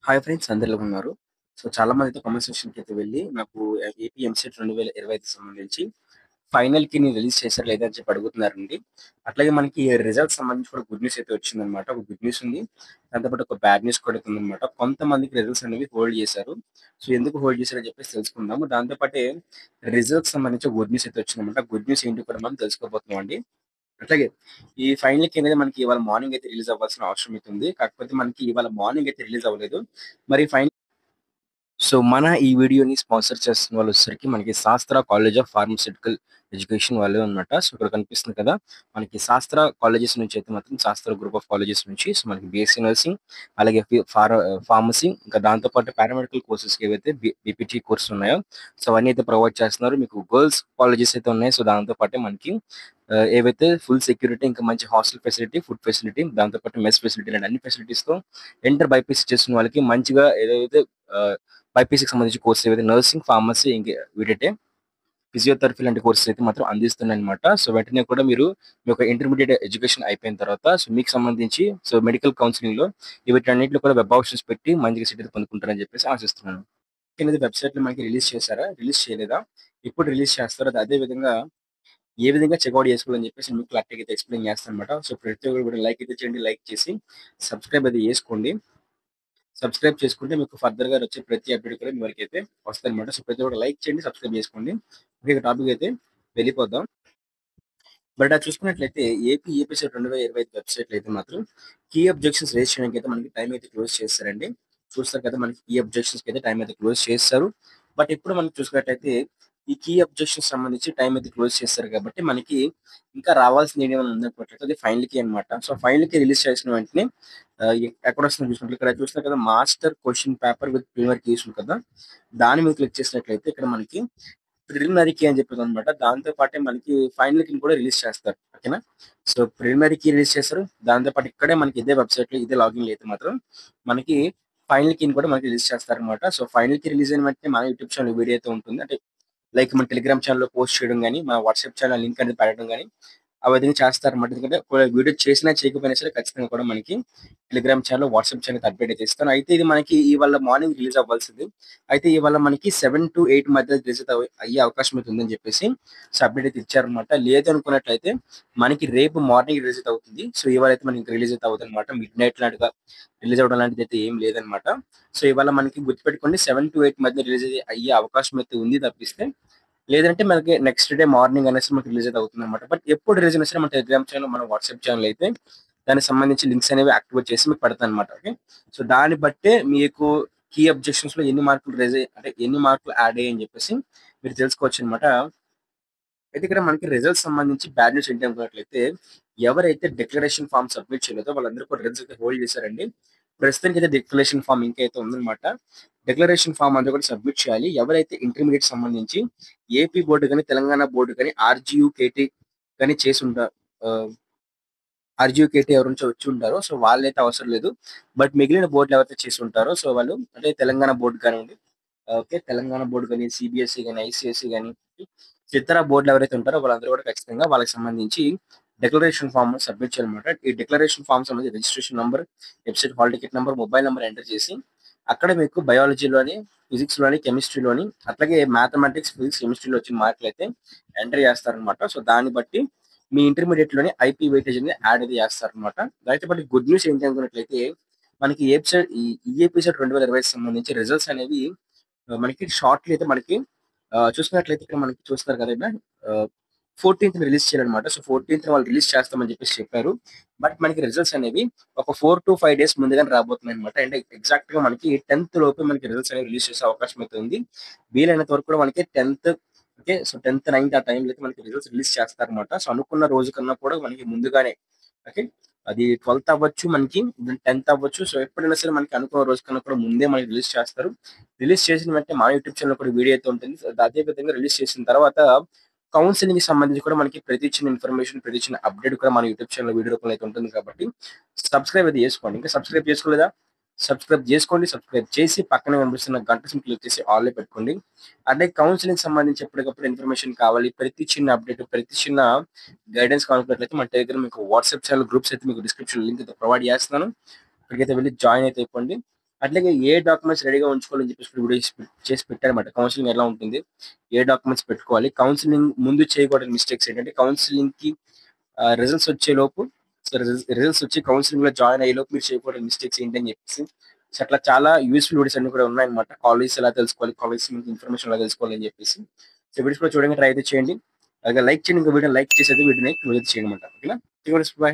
Hi friends అందరూ ఎలా ఉన్నారు? సో చాలా మందితో కామెంట్ సెక్షన్‌కైతే వెళ్ళి నాకు ఏపీ ఎంసెట్ 2025కి సంబంధించి ఫైనల్‌కి రిలీజ్ చేశారా లేదా అని చెప్పి అడుగుతున్నారండి. అట్లాగే మనకి రిజల్ట్స్ సంబంధించి కూడా గుడ్ న్యూస్ అయితే వచ్చిందన్నమాట. ఒక గుడ్ న్యూస్ ఉంది. దాంతో పాటు ఒక బ్యాడ్ న్యూస్ కూడా ఉందన్నమాట. కొంతమందికి రిజల్ట్స్ అనేవి హోల్డ్ చేశారు. సో ఎందుకు హోల్డ్ చేశారని చెప్పేసి తెలుసుకుందాము. దాంతో పాటే రిజల్ట్స్ సంబంధించి గుడ్ న్యూస్ అయితే వచ్చిందన్నమాట. గుడ్ న్యూస్ ఏంటో కూడా మనం తెలుసుకోబోతున్నామండి. అట్లాగే ఈ ఫైనల్‌కి అనేది మనకి ఇవాళ మార్నింగ్ అయితే రిలీజ్ అవ్వాల్సిన అవసరం అయితే ఉంది. కాకపోతే మనకి ఇవాళ మార్నింగ్ అయితే రిలీజ్ అవ్వలేదు. మరి సో, మన ఈ వీడియోని స్పాన్సర్ చేస్తున్న వాళ్ళొచ్చేసరికి మనకి శాస్త్ర కాలేజ్ ఆఫ్ ఫార్మాస్యూటికల్ ఎడ్యుకేషన్ వాళ్ళే అన్నమాట. సో, ఇక్కడ కనిపిస్తుంది కదా! మనకి శాస్త్ర కాలేజెస్ నుంచి అయితే మాత్రం శాస్త్ర గ్రూప్ ఆఫ్ కాలేజెస్ నుంచి సో, మనకి బీఎస్సీ నర్సింగ్ అలాగే ఫార్మసీ ఇంకా దాంతో పాటు పారామెడికల్ కోర్సెస్‌కి ఏవైతే బీపీటీ కోర్సెస్ ఉన్నాయో సో, అవన్నీ అయితే ప్రొవైడ్ చేస్తున్నారు. మీకు గర్ల్స్ కాలేజెస్ అయితే ఉన్నాయి. సో, దాంతో పాటే మనకి ఏవైతే ఫుల్ సెక్యూరిటీ ఇంకా మంచి హాస్టల్ ఫెసిలిటీ, ఫుడ్ ఫెసిలిటీ దాంతో పాటు మెస్ ఫెసిలిటీ ఇలాంటి అన్ని ఫెసిలిటీస్‌తో ఇంటర్ బైపీసీ చేస్తున్న వాళ్ళకి మంచిగా ఏదైతే ఆహ్ బైపీసీకి సంబంధించిన కోర్సెస్ ఏవైతే నర్సింగ్, ఫార్మసీ ఇంక వీటంటే ఫిజియోథెరపీ లాంటి కోర్సెస్ అయితే మాత్రం అందిస్తున్నాయన్నమాట. సో, వెంటనే కూడా మీరు మీ యొక్క ఇంటర్మీడియేట్ ఎడ్యుకేషన్ అయిపోయిన తర్వాత సో, మీకు సంబంధించి సో, మెడికల్ కౌన్సెలింగ్‌లో వీటన్నిటిలో కూడా వెబ్ ఆప్షన్స్ పెట్టి మంచిగా సీట్ అయితే పొందుకుంటారని చెప్పేసి ఆశిస్తున్నాను. అనేది వెబ్‌సైట్‌లో మనకి రిలీజ్ చేశారా? రిలీజ్ చేయలేదా? ఎప్పుడు రిలీజ్ చేస్తారో అదే విధంగా ఏ విధంగా చెకౌట్ చేసుకోవాలని చెప్పేసి మీకు క్లారిటీగా అయితే ఎక్స్‌ప్లెయిన్ చేస్తానన్నమాట. సో, ప్రతి ఒక్కరు కూడా లైక్ అయితే చేయండి. లైక్ చేసి సబ్స్క్రైబ్ అయితే చేసుకోండి. సబ్స్క్రైబ్ చేసుకుంటే మీకు ఫర్దర్‌గా వచ్చే ప్రతి అప్‌డేట్ కూడా మీ వరకైతే వస్తాయన్నమాట. సో, ప్రతి ఒక్కరు లైక్ చేయండి, సబ్స్క్రైబ్ చేసుకోండి. ఓకే. ఇక టాపిక్ అయితే వెళ్ళిపోదాం. బట్ అది చూసుకున్నట్లయితే ఏపీసెట్ 2025 వెబ్‌సైట్‌లో అయితే మాత్రం కీ అబ్జెక్షన్స్ రైజ్ చేయడానికైతే మనకి టైమ్ అయితే క్లోజ్ చేసేసారండి. చూస్తారు కదా! మనకి కీ అబ్జెక్షన్స్‌కి అయితే టైమ్ అయితే క్లోజ్ చేసేసారు. బట్ ఇప్పుడు మనం చూసుకున్నట్లయితే ఈ కీ అబ్జెక్షన్స్ సంబంధించి టైమ్ అయితే క్లోజ్ చేసేసారు కాబట్టి మనకి ఇంకా రావాల్సింది ఏమైనా ఉందనుకున్నట్లయితే అది ఫైనల్ కీ అన్నమాట. సో, ఫైనల్ కీ రిలీజ్ చేసిన వెంటనే ఎక్కడొస్తుందో చూసినట్లు ఇక్కడ చూస్తారు కదా! Master question paper with preliminary keys ఉంది కదా! దాని మీద క్లిక్ చేసినట్లయితే ఇక్కడ మనకి ప్రిలిమినరీ కీ అని చెప్పేదనమాట. దాంతో పాటే మనకి ఫైనల్ కీని కూడా రిలీజ్ చేస్తారు. ఓకేనా? సో, ప్రిలిమినరీ కీ రిలీజ్ చేస్తారు. దాంతో పాటు ఇక్కడే మనకి ఇదే వెబ్‌సైట్‌లో ఇదే లాగిన్‌లో అయితే మాత్రం మనకి ఫైనల్ కీని కూడా మనకి రిలీజ్ చేస్తారనమాట. సో, ఫైనల్ కీ రిలీజ్ అయిన వెంటనే మన యూట్యూబ్ ఛానెల్ వీడియో అయితే ఉంటుంది. అంటే లైక్ మన టెలిగ్రామ్ ఛానెల్‌లో పోస్ట్ చేయడం గాని, మన వాట్సాప్ ఛానెల్ లింక్ అనేది పెట్టడం గాని ఆ విధంగా చేస్తారన్నమాట. ఎందుకంటే ఒకవేళ వీడియో చేసినా చేయకపోయినా సరే ఖచ్చితంగా కూడా మనకి Telegram channel, WhatsApp channel update అయితే ఇస్తాను. అయితే ఇది మనకి ఇవాళ మార్నింగ్ రిలీజ్ అవ్వాల్సింది. అయితే ఇవాళ మనకి 7-8 మధ్యలో రిలీజ్ అయితే అయ్యే అవకాశం అయితే ఉందని చెప్పేసి సో, అప్డేట్ అయితే ఇచ్చారన్నమాట. లేదు అనుకున్నట్లయితే మనకి రేపు మార్నింగ్ రిలీజ్ అయితే అవుతుంది. సో, ఇవాళ అయితే మనకి రిలీజ్ అయితే అవ్వదన్నమాట. మిడ్‌నైట్ లాంటిగా రిలీజ్ అవ్వడం లాంటిది అయితే ఏం లేదన్నమాట. సో, ఇవాళ మనకి గుర్తుపెట్టుకోండి 7-8 మధ్య రిలీజ్ అయ్యే అవకాశం అయితే ఉంది తప్పిస్తే లేదంటే మనకి నెక్స్ట్ డే మార్నింగ్ అనేసి మనకి రిలీజ్ అయితే అవుతుందన్నమాట. బట్ ఎప్పుడు రిలీజ్ అయినా సరే మన టెలిగ్రామ్ ఛానెల్, మన వాట్సాప్ ఛానెల్ అయితే దానికి సంబంధించి లింక్స్ అనేవి యాక్టివేట్ చేసి మీకు పెడతానన్నమాట. ఓకే. సో, దాన్ని బట్టే మీకు కీ అబ్జెక్షన్స్‌లో ఎన్ని మార్కులు రైజ్ అయ్యాయి అంటే ఎన్ని మార్కులు యాడ్ అయ్యాయని చెప్పేసి మీరు తెలుసుకోవచ్చన్నమాట. అయితే ఇక్కడ మనకి రిజల్ట్స్ సంబంధించి బ్యాడ్ న్యూస్ ఏంటి అనుకున్నట్లయితే, ఎవరైతే డిక్లరేషన్ ఫార్మ్ సబ్మిట్ చేయలేదో వాళ్ళందరూ కూడా రిజల్ట్స్ అయితే హోల్డ్ చేశారండి. ప్రస్తుతానికైతే డిక్లరేషన్ ఫార్మ్ ఇంకా అయితే ఉందన్నమాట. డిక్లరేషన్ ఫార్మ్ అంతా కూడా సబ్మిట్ చేయాలి. ఎవరైతే ఇంటర్మీడియేట్ సంబంధించి ఏపీ బోర్డ్ గాని, తెలంగాణ బోర్డ్ గాని, ఆర్‌జీయూ-కేటీ గాని చేసుంటారు. ఆహ్, ఆర్‌జీయూ-కేటీ ఎవరి నుంచో వచ్చి ఉంటారో సో, వాళ్ళైతే అవసరం లేదు. బట్ మిగిలిన బోర్డ్‌లు ఎవరైతే చేసి ఉంటారో సో, వాళ్ళు అంటే తెలంగాణ బోర్డ్ కానివ్వండి, ఓకే. తెలంగాణ బోర్డ్ గాని, సీబీఎస్‌ఈ గాని, ఐసీఎస్‌ఈ గాని, ఇతర బోర్డ్‌లు ఎవరైతే ఉంటారో వాళ్ళందరూ కూడా ఖచ్చితంగా వాళ్ళకి సంబంధించి డిక్లరేషన్ ఫార్మ్ సబ్మిట్ చేయాలన్నమాట. ఈ డిక్లరేషన్ ఫార్మ్ సంబంధించి registration number, website hall ticket number, mobile number enter చేసి అక్కడ మీకు బయాలజీలోని, ఫిజిక్స్‌లోని, కెమిస్ట్రీలోని అట్లాగే మ్యాథమెటిక్స్, ఫిజిక్స్, కెమిస్ట్రీలో వచ్చిన మార్కులైతే ఎంటర్ చేస్తారన్నమాట. సో, దాన్ని బట్టి మీ ఇంటర్మీడియేట్‌లోని ఐపీ వెయిటేజ్ అనేది యాడ్ అయితే చేస్తారన్నమాట. దాంతో పాటు గుడ్ న్యూస్ ఏంటి అనుకున్నట్లయితే మనకి ఈఏపీ సెట్ 2020కి సంబంధించి రిజల్ట్స్ అనేవి మనకి షార్ట్‌లీ అయితే మనకి చూసుకున్నట్లయితే ఇక్కడ మనకి చూస్తున్నారు కదా! ఇక్కడ ఆహ్, 14థ్ రిలీజ్ చేయాలన్నమాట. సో, 14థ్ వాళ్ళు రిలీజ్ చేస్తామని చెప్పేసి చెప్పారు. బట్ మనకి రిజల్ట్స్ అనేవి ఒక 4-5 డేస్ ముందుగానే రాబోతున్నాయన్నమాట. అంటే ఎగ్జాక్ట్‌గా మనకి 10థ్ లోపే మనకి రిజల్ట్స్ అనేవి రిలీజ్ చేసే అవకాశం అయితే ఉంది. వీలైనంత వరకు కూడా మనకి 10థ్ ఓకే. సో, 10థ్, 9థ్ ఆ టైంలో అయితే మనకి రిజల్ట్స్ రిలీజ్ చేస్తారన్నమాట. సో, అనుకున్న రోజు కన్నా కూడా మనకి ముందుగానే ఓకే. అది 12థ్ అవ్వచ్చు, మనకి 10థ్ అవ్వచ్చు. సో, ఎప్పుడైనా సరే మనకి అనుకున్న రోజు కన్నా కూడా ముందే మనకి రిలీజ్ చేస్తారు. రిలీజ్ చేసిన వెంటనే మా యూట్యూబ్ ఛానెల్‌లో కూడా వీడియో అయితే ఉంటుంది. సో, అదే విధంగా రిలీజ్ చేసిన తర్వాత కౌన్సెలింగ్‌కి సంబంధించి కూడా మనకి ప్రతి చిన్న ఇన్ఫర్మేషన్, ప్రతి చిన్న అప్డేట్ కూడా మన యూట్యూబ్ ఛానెల్‌లో వీడియో రూపంలో అయితే ఉంటుంది కాబట్టి సబ్స్క్రైబ్ అయితే చేసుకోండి. ఇంకా సబ్స్క్రైబ్ చేసుకోలేదా? సబ్స్క్రైబ్ చేసుకోండి. సబ్స్క్రైబ్ చేసి పక్కనే కనిపిస్తున్న గంట సింబల్ క్లిక్ చేసి ఆల్‌లో పెట్టుకోండి. అంటే కౌన్సెలింగ్‌కి సంబంధించి ఎప్పటికప్పుడు ఇన్ఫర్మేషన్ కావాలి. ప్రతి చిన్న అప్డేట్, ప్రతి చిన్న గైడెన్స్ కావాలనుకున్నట్లయితే మన దగ్గర మీకు వాట్సాప్ ఛానెల్ గ్రూప్స్ అయితే మీకు డిస్క్రిప్షన్‌లో లింక్ అయితే ప్రొవైడ్ చేస్తున్నాను. అక్కడికైతే వెళ్లి జాయిన్ అయితే అయిపోండి. అట్లాగే ఏ డాక్యుమెంట్స్ రెడీగా ఉంచుకోవాలని చెప్పేసి వీడియో చేసి పెట్టారన్నమాట. కౌన్సిలింగ్ ఎలా ఉంటుంది, ఏ డాక్యుమెంట్స్ పెట్టుకోవాలి, కౌన్సిలింగ్ ముందు చేయకూడని మిస్టేక్స్ ఏంటంటే, కౌన్సిలింగ్‌కి రిజల్ట్స్ వచ్చేలోపు, రిజల్ట్స్ వచ్చి కౌన్సిలింగ్‌లో జాయిన్ అయ్యేలోపు మీరు చేయకూడని మిస్టేక్స్ ఏంటి అని చెప్పేసి, సో, అట్లా చాలా యూజ్‌ఫుల్ వీడియోస్ అన్నీ కూడా ఉన్నాయన్నమాట. కాలేజెస్ ఎలా తెలుసుకోవాలి, కాలేజెస్ నుంచి ఇన్ఫర్మేషన్ ఎలా తెలుసుకోవాలి అని చెప్పేసి. సో, వీడియోస్ కూడా చూడడానికి ట్రై అయితే చేయండి. అలాగే లైక్ చేయండి. ఇంకో వీడియో లైక్ చేసి అయితే వీడియోని క్లోజ్ చేయండి అన్నమాట. ఓకేనా? Thank you. బై.